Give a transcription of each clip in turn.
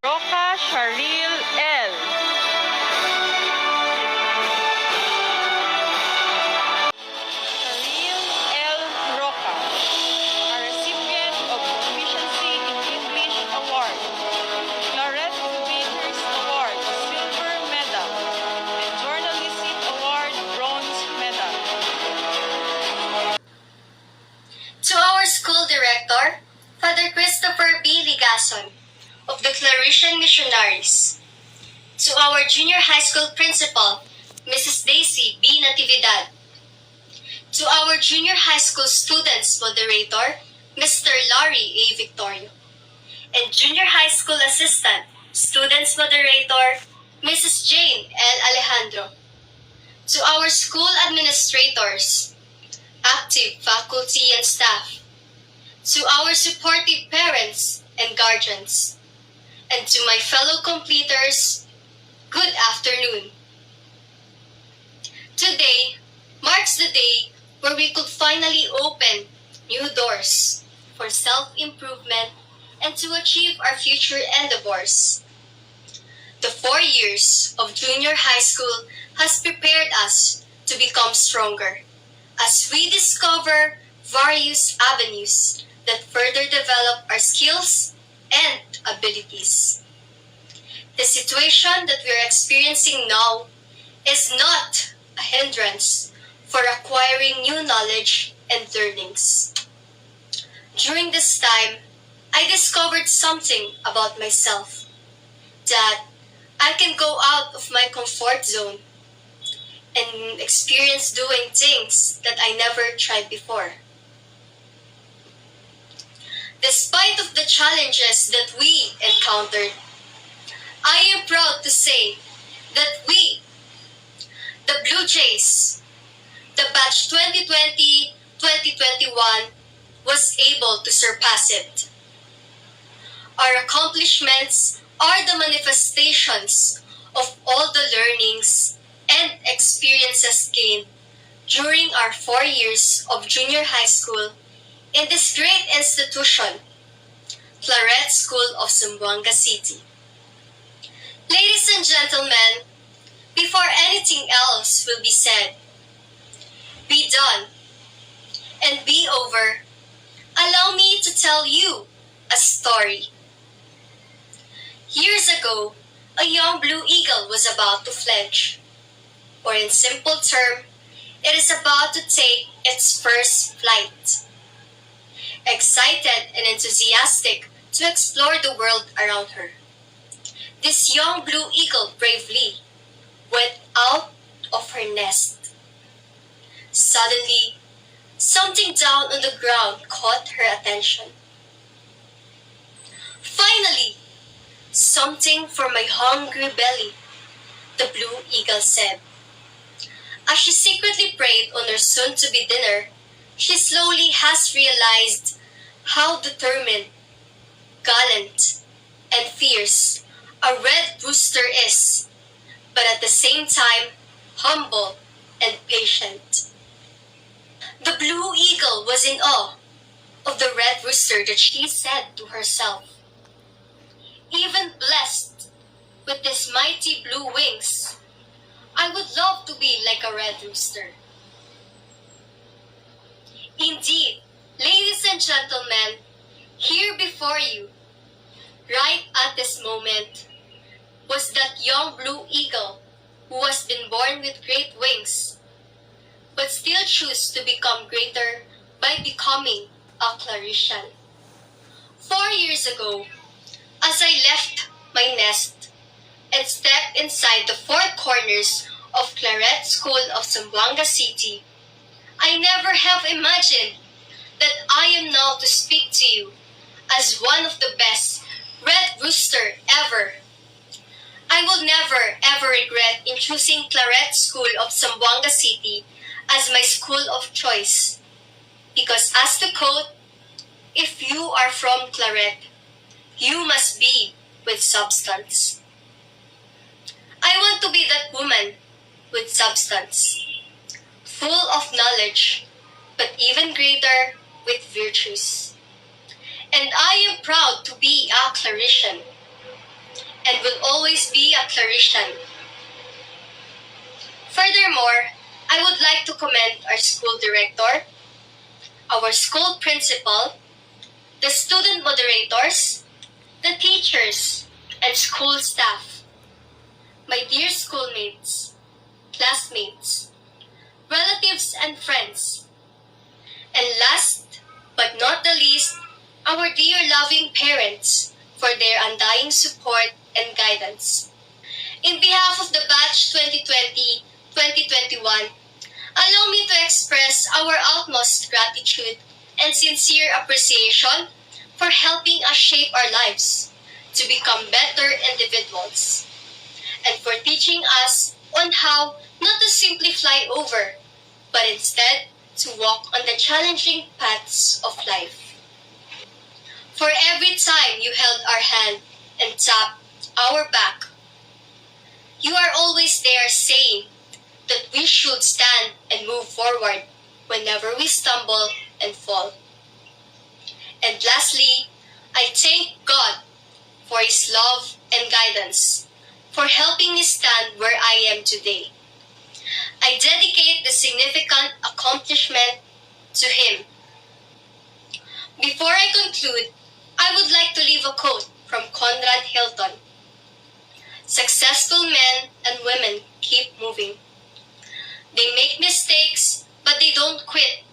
Roca Sharil L. Sharil L. Roca, a recipient of Proficiency in English Award, Clarence Bakers Award, Silver Medal, and Journalism Award, Bronze Medal. To our school director, Father Christopher B. Ligason, of the Claretian Missionaries. To our junior high school principal, Mrs. Daisy B. Natividad. To our junior high school students moderator, Mr. Larry A. Victorio. And junior high school assistant, students moderator, Mrs. Jane L. Alejandro. To our school administrators, active faculty and staff. To our supportive parents and guardians. And to my fellow completers, good afternoon. Today marks the day where we could finally open new doors for self-improvement and to achieve our future endeavors. The 4 years of junior high school has prepared us to become stronger as we discover various avenues that further develop our skills and abilities. The situation that we are experiencing now is not a hindrance for acquiring new knowledge and learnings. During this time, I discovered something about myself, that I can go out of my comfort zone and experience doing things that I never tried before. Despite of the challenges that we encountered, I am proud to say that we, the Blue Jays, the batch 2020-2021, was able to surpass it. Our accomplishments are the manifestations of all the learnings and experiences gained during our 4 years of junior high school in this great institution, Claret School of Zamboanga City. Ladies and gentlemen, before anything else will be said, be done, and be over, allow me to tell you a story. Years ago, a young blue eagle was about to fledge, or in simple term, it is about to take its first flight. Excited and enthusiastic to explore the world around her, this young blue eagle bravely went out of her nest. Suddenly, something down on the ground caught her attention. Finally, something for my hungry belly, the blue eagle said. As she secretly preyed on her soon-to-be dinner, she slowly has realized how determined, gallant, and fierce a red rooster is, but at the same time, humble and patient. The blue eagle was in awe of the red rooster that she said to herself, "Even blessed with these mighty blue wings, I would love to be like a red rooster." Indeed, ladies and gentlemen, here before you, right at this moment, was that young blue eagle who has been born with great wings, but still choose to become greater by becoming a Claretian. 4 years ago, as I left my nest and stepped inside the four corners of Claret School of Zamboanga City, I never have imagined that I am now to speak to you as one of the best red rooster ever. I will never ever regret in choosing Claret School of Zamboanga City as my school of choice. Because as the quote, if you are from Claret, you must be with substance. I want to be that woman with substance, full of knowledge, but even greater with virtues. And I am proud to be a Claretian, and will always be a Claretian. Furthermore, I would like to commend our school director, our school principal, the student moderators, the teachers, and school staff, my dear schoolmates, classmates, relatives, and friends, and last but not the least, our dear loving parents for their undying support and guidance. In behalf of the batch 2020-2021, allow me to express our utmost gratitude and sincere appreciation for helping us shape our lives to become better individuals, and for teaching us on how not to simply fly over, but instead to walk on the challenging paths of life. For every time you held our hand and tapped our back, you are always there saying that we should stand and move forward whenever we stumble and fall. And lastly, I thank God for His love and guidance, for helping me stand where I am today. I dedicate the significant accomplishment to Him. Before I conclude, I would like to leave a quote from Conrad Hilton. Successful men and women keep moving. They make mistakes, but they don't quit.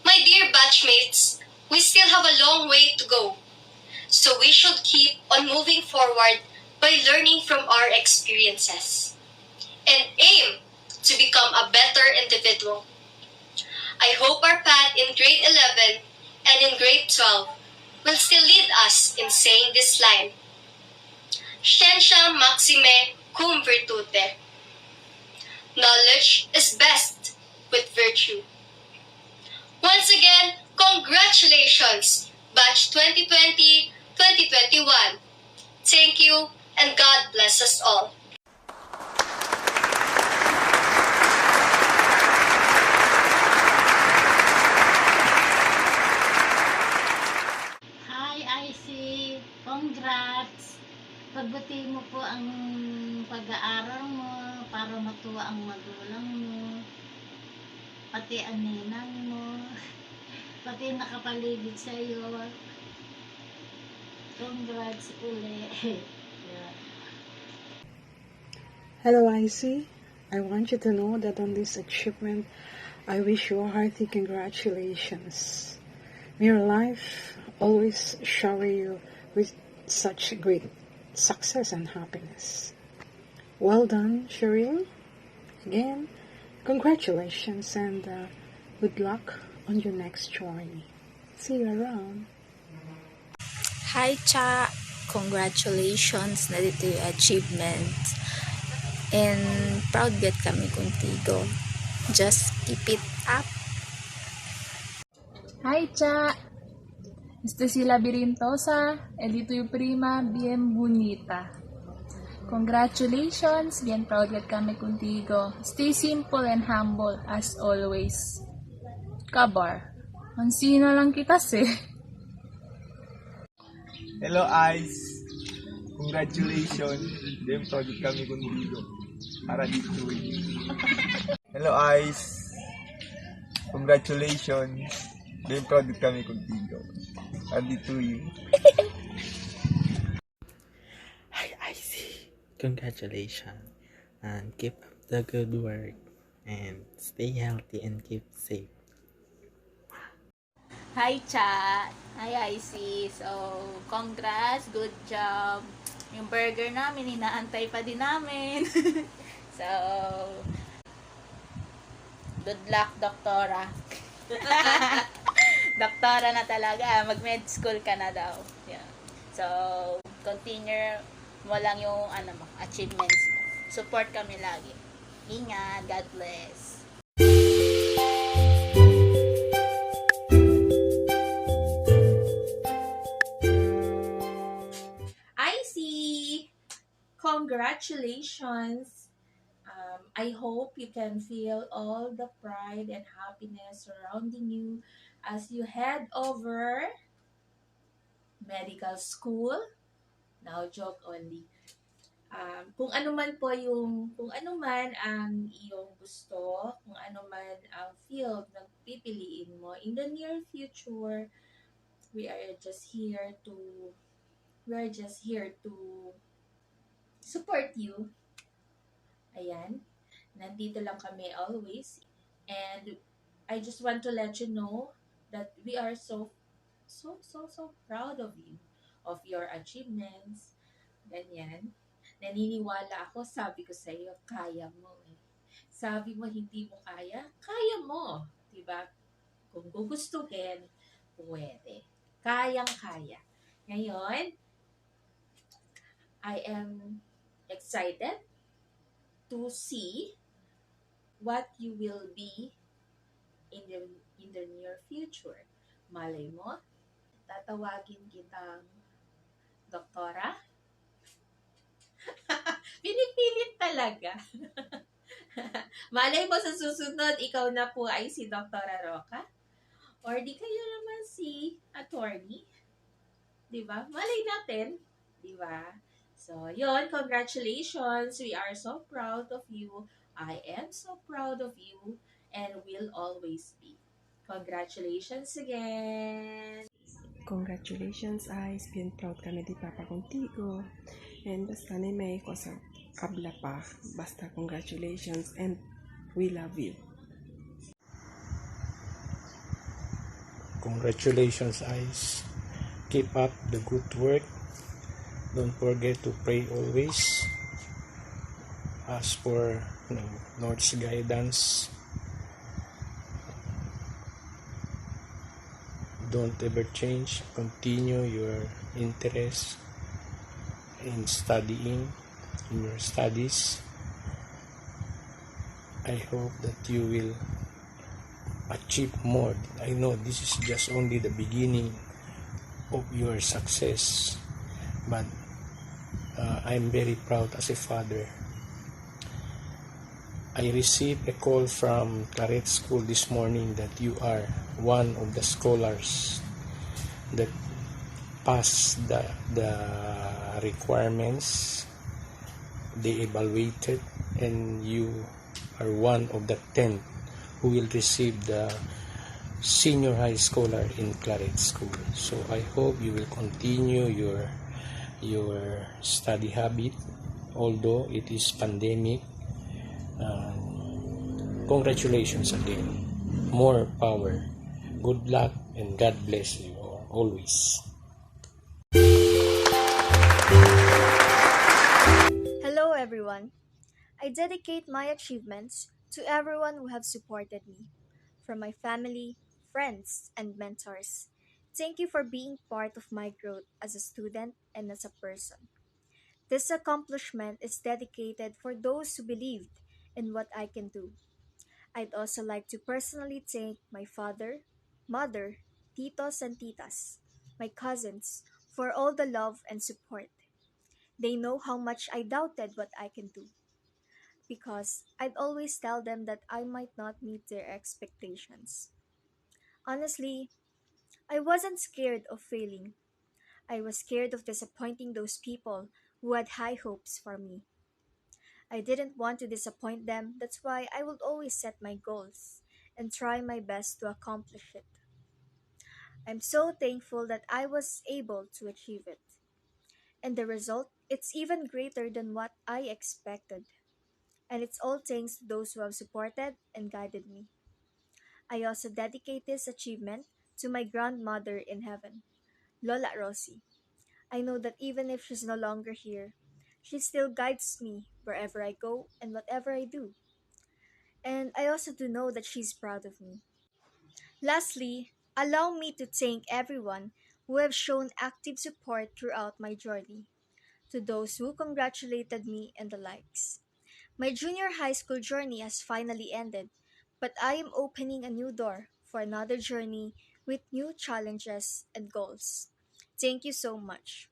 My dear batchmates, we still have a long way to go, so we should keep on moving forward by learning from our experiences and aim to become a better individual. I hope our path in grade 11 and in grade 12 will still lead us in saying this line, Scientia maxime cum virtute. Knowledge is best with virtue. Once again, congratulations, Batch 2020-2021. Thank you, and God bless us all. Hi, IC! Congrats! Pagbati mo po ang pag-aaral mo para matuwa ang magulang mo, pati ang ninang mo, pati nakapaligid sa iyo. Congrats uli! Yeah. Hello, IC. I want you to know that on this achievement, I wish you a hearty congratulations. May your life always shower you with such great success and happiness. Well done, Cheryl. Again, congratulations and good luck on your next journey. See you around. Hi, Cha! Congratulations na dito yung achievement. And proud bet kami contigo. Just keep it up. Hi, Cha! Este si Labirintosa, el dito yung prima, bien bonita. Congratulations, bien proud that kami contigo. Stay simple and humble as always. Kabar, mansina lang kita si. Hello, Ice. Congratulations. Bien proud that kami contigo. Para dito. Hello, Ice. Congratulations. Bien proud that kami contigo. To you. Hi, IC. Congratulations and keep up the good work and stay healthy and keep safe. Hi, Cha! Hi, IC! So, congrats! Good job! Yung burger namin, inaantay pa din namin. So, good luck, doktora. Doktora na talaga. Mag-med school ka na daw. Yeah. So, continue mo lang yung achievements mo. Support kami lagi. Ingat. God bless. I see. Congratulations. I hope you can feel all the pride and happiness surrounding you as you head over medical school. Now, joke only. Kung ano man ang iyong gusto, kung ano man ang field na pipiliin mo in the near future, we are just here to we are just here to support you. Ayan. Nandito lang kami always. And I just want to let you know that we are so proud of you, of your achievements. Ganyan. Naniniwala ako, sabi ko sa iyo, kaya mo eh. Sabi mo hindi mo kaya, kaya mo. Diba? Kung gugustuhin, pwede. Kayang-kaya. Ngayon, I am excited to see what you will be in the near future. Malay mo, tatawagin kitang doktora. Pinipilit talaga. Malay mo sa susunod, ikaw na po ay si Doktora Roca. Or di kayo naman si attorney. Diba? Malay natin. Diba? So, yon, congratulations. We are so proud of you. I am so proud of you and will always be. Congratulations again. Congratulations, Ice. Bien proud kami di Papa contigo. And basta na may ko sa kabla pa. Basta congratulations and we love you. Congratulations, Ice. Keep up the good work. Don't forget to pray always. Ask for Lord's guidance. Don't ever change. Continue your interest in studying, in your studies. I hope that you will achieve more. I know this is just only the beginning of your success, but I'm very proud as a father. I received a call from Claret School this morning that you are one of the scholars that passed the requirements. They evaluated, and you are one of the 10 who will receive the senior high scholar in Claret School. So I hope you will continue your study habit, although it is pandemic. Congratulations again. More power. Good luck and God bless you always. Hello everyone. I dedicate my achievements to everyone who have supported me, from my family, friends, and mentors. Thank you for being part of my growth as a student and as a person. This accomplishment is dedicated for those who believed in what I can do. I'd also like to personally thank my father, mother, titos and titas, my cousins, for all the love and support. They know how much I doubted what I can do, because I'd always tell them that I might not meet their expectations. Honestly, I wasn't scared of failing. I was scared of disappointing those people who had high hopes for me. I didn't want to disappoint them, that's why I would always set my goals and try my best to accomplish it. I'm so thankful that I was able to achieve it. And the result, it's even greater than what I expected. And it's all thanks to those who have supported and guided me. I also dedicate this achievement to my grandmother in heaven, Lola Rosie. I know that even if she's no longer here, she still guides me wherever I go and whatever I do. And I also do know that she's proud of me. Lastly, allow me to thank everyone who have shown active support throughout my journey. to those who congratulated me, and the likes. My junior high school journey has finally ended, but I am opening a new door for another journey with new challenges and goals. Thank you so much.